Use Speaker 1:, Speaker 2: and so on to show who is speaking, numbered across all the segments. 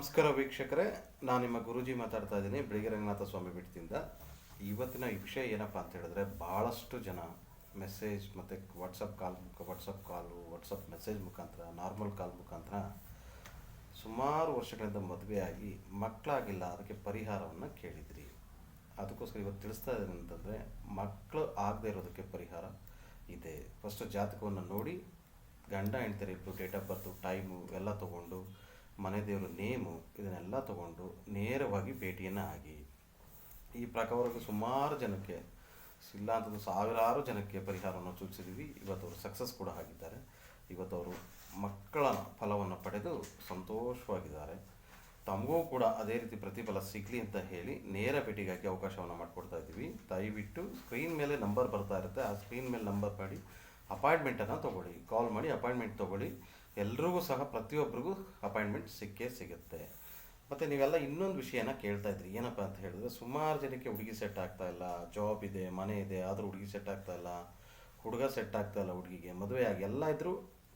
Speaker 1: ನಮಸ್ಕಾರ ವೀಕ್ಷಕರೇ, ನಾನು ನಿಮ್ಮ ಗುರೂಜಿ ಮಾತಾಡ್ತಾ ಇದ್ದೀನಿ ಬೆಳಗ್ಗೆ ರಂಗನಾಥ ಸ್ವಾಮಿ ಬಿಟ್ಟಿಂದ. ಇವತ್ತಿನ ಈ ವಿಷಯ ಏನಪ್ಪ ಅಂತ ಹೇಳಿದ್ರೆ, ಭಾಳಷ್ಟು ಜನ ಮೆಸೇಜ್ ಮತ್ತು ವಾಟ್ಸಪ್ ಮೆಸೇಜ್ ಮುಖಾಂತರ, ನಾರ್ಮಲ್ ಕಾಲ್ ಮುಖಾಂತರ ಸುಮಾರು ವರ್ಷಗಳಿಂದ ಮದುವೆಯಾಗಿ ಮಕ್ಕಳಾಗಿಲ್ಲ, ಅದಕ್ಕೆ ಪರಿಹಾರವನ್ನು ಕೇಳಿದ್ರಿ. ಅದಕ್ಕೋಸ್ಕರ ಇವತ್ತು ತಿಳಿಸ್ತಾ ಇದ್ದೀನಿ ಅಂತಂದರೆ, ಮಕ್ಕಳು ಆಗದೆ ಇರೋದಕ್ಕೆ ಪರಿಹಾರ ಇದೆ. ಫಸ್ಟು ಜಾತಕವನ್ನು ನೋಡಿ, ಗಂಡ ಹೆಂಡ್ತಿರು ಇಬ್ಬರು ಡೇಟ್ ಆಫ್ ಬರ್ತು, ಟೈಮು ಎಲ್ಲ ತೊಗೊಂಡು, ಮನೆ ದೇವರು ನೇಮು ಇದನ್ನೆಲ್ಲ ತಗೊಂಡು ನೇರವಾಗಿ ಭೇಟಿಯನ್ನು ಆಗಿ. ಈ ಪ್ರಕಾರವಾಗಿ ಸುಮಾರು ಜನಕ್ಕೆ, ಇಲ್ಲ ಅಂತಂದು ಸಾವಿರಾರು ಜನಕ್ಕೆ ಪರಿಹಾರವನ್ನು ಸೂಚಿಸಿದ್ದೀವಿ. ಇವತ್ತು ಅವರು ಸಕ್ಸಸ್ ಕೂಡ ಆಗಿದ್ದಾರೆ. ಇವತ್ತು ಅವರು ಮಕ್ಕಳ ಫಲವನ್ನು ಪಡೆದು ಸಂತೋಷವಾಗಿದ್ದಾರೆ. ತಮಗೂ ಕೂಡ ಅದೇ ರೀತಿ ಪ್ರತಿಫಲ ಸಿಗಲಿ ಅಂತ ಹೇಳಿ ನೇರ ಭೇಟಿಗಾಗಿ ಅವಕಾಶವನ್ನು ಮಾಡಿಕೊಡ್ತಾ ಇದ್ದೀವಿ. ದಯವಿಟ್ಟು ಸ್ಕ್ರೀನ್ ಮೇಲೆ ನಂಬರ್ ಬರ್ತಾ ಇರುತ್ತೆ, ಆ ಸ್ಕ್ರೀನ್ ಮೇಲೆ ನಂಬರ್ ಮಾಡಿ ಅಪಾಯಿಂಟ್ಮೆಂಟನ್ನು ತೊಗೊಳ್ಳಿ. ಕಾಲ್ ಮಾಡಿ ಅಪಾಯಿಂಟ್ಮೆಂಟ್ ತೊಗೊಳ್ಳಿ. ಎಲ್ರಿಗೂ ಸಹ ಪ್ರತಿಯೊಬ್ಬರಿಗೂ ಅಪಾಯಿಂಟ್ಮೆಂಟ್ ಸಿಗುತ್ತೆ. ಮತ್ತು ನೀವೆಲ್ಲ ಇನ್ನೊಂದು ವಿಷಯನ ಕೇಳ್ತಾ ಇದ್ರಿ, ಏನಪ್ಪ ಅಂತ ಹೇಳಿದ್ರೆ, ಸುಮಾರು ಜನಕ್ಕೆ ಹುಡುಗಿ ಸೆಟ್ ಆಗ್ತಾ ಇಲ್ಲ, ಜಾಬ್ ಇದೆ, ಮನೆ ಇದೆ, ಆದರೂ ಹುಡುಗಿ ಸೆಟ್ ಆಗ್ತಾ ಇಲ್ಲ, ಹುಡುಗ ಸೆಟ್ ಆಗ್ತಾ ಇಲ್ಲ, ಹುಡುಗಿಗೆ ಮದುವೆ ಆಗಿ ಎಲ್ಲ ಇದ್ದರೂ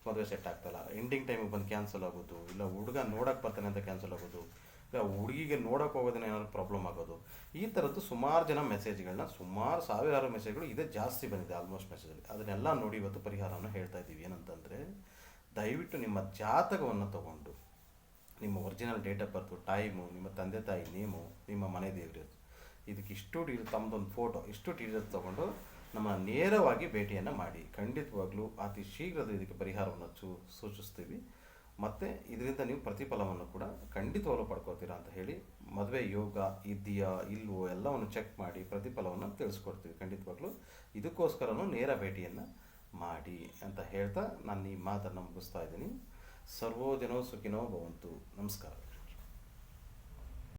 Speaker 1: ಮದುವೆ ಸೆಟ್ ಆಗ್ತಾ ಇಲ್ಲ, ಎಂಡಿಂಗ್ ಟೈಮಿಗೆ ಬಂದು ಕ್ಯಾನ್ಸಲ್ ಆಗೋದು, ಇಲ್ಲ ಹುಡುಗ ನೋಡೋಕ್ಕೆ ಬರ್ತಾನೆ ಅಂತ ಕ್ಯಾನ್ಸಲ್ ಆಗೋದು, ಇಲ್ಲ ಹುಡುಗಿಗೆ ನೋಡೋಕೆ ಹೋಗೋದನ್ನ ಏನಾದ್ರು ಪ್ರಾಬ್ಲಮ್ ಆಗೋದು. ಈ ಥರದ್ದು ಸುಮಾರು ಜನ ಮೆಸೇಜ್ಗಳನ್ನ, ಸುಮಾರು ಸಾವಿರಾರು ಮೆಸೇಜ್ಗಳು ಇದೇ ಜಾಸ್ತಿ ಬಂದಿದೆ ಆಲ್ಮೋಸ್ಟ್ ಮೆಸೇಜಲ್ಲಿ. ಅದನ್ನೆಲ್ಲ ನೋಡಿ ಇವತ್ತು ಪರಿಹಾರವನ್ನು ಹೇಳ್ತಾ ಇದ್ದೀವಿ. ಏನಂತಂದರೆ, ದಯವಿಟ್ಟು ನಿಮ್ಮ ಜಾತಕವನ್ನು ತಗೊಂಡು, ನಿಮ್ಮ original date of birth, time, ನಿಮ್ಮ ತಂದೆ ತಾಯಿ ನೇಮು, ನಿಮ್ಮ ಮನೆ ದೇವರು, ಇದಕ್ಕೆ ಇಷ್ಟು ತಮ್ಮದೊಂದು ಫೋಟೋ, ಇಷ್ಟು ಡೀಟೇಲ್ಸ್ ತೊಗೊಂಡು ನಮ್ಮ ನೇರವಾಗಿ ಭೇಟಿಯನ್ನು ಮಾಡಿ. ಖಂಡಿತವಾಗ್ಲೂ ಅತಿ ಶೀಘ್ರದಲ್ಲಿ ಇದಕ್ಕೆ ಪರಿಹಾರವನ್ನು ಸೂಚಿಸ್ತೀವಿ. ಮತ್ತು ಇದರಿಂದ ನೀವು ಪ್ರತಿಫಲವನ್ನು ಕೂಡ ಖಂಡಿತವಾಗ್ಲೂ ಪಡ್ಕೋತೀರಾ ಅಂತ ಹೇಳಿ, ಮದುವೆ ಯೋಗ ಇದೆಯಾ ಇಲ್ವೋ ಎಲ್ಲವನ್ನು ಚೆಕ್ ಮಾಡಿ ಪ್ರತಿಫಲವನ್ನು ತಿಳಿಸ್ಕೊಡ್ತೀವಿ ಖಂಡಿತವಾಗ್ಲೂ. ಇದಕ್ಕೋಸ್ಕರನೂ ನೇರ ಭೇಟಿಯನ್ನು ಮಾಡಿ ಅಂತ ಹೇಳ್ತಾ ನಾನು ಈ ಮಾತನ್ನು ಮುಗಿಸ್ತಾ ಇದ್ದೀನಿ. ಸರ್ವೋ ಜನೋ ಸುಖಿನೋ ಭವಂತು. ನಮಸ್ಕಾರ.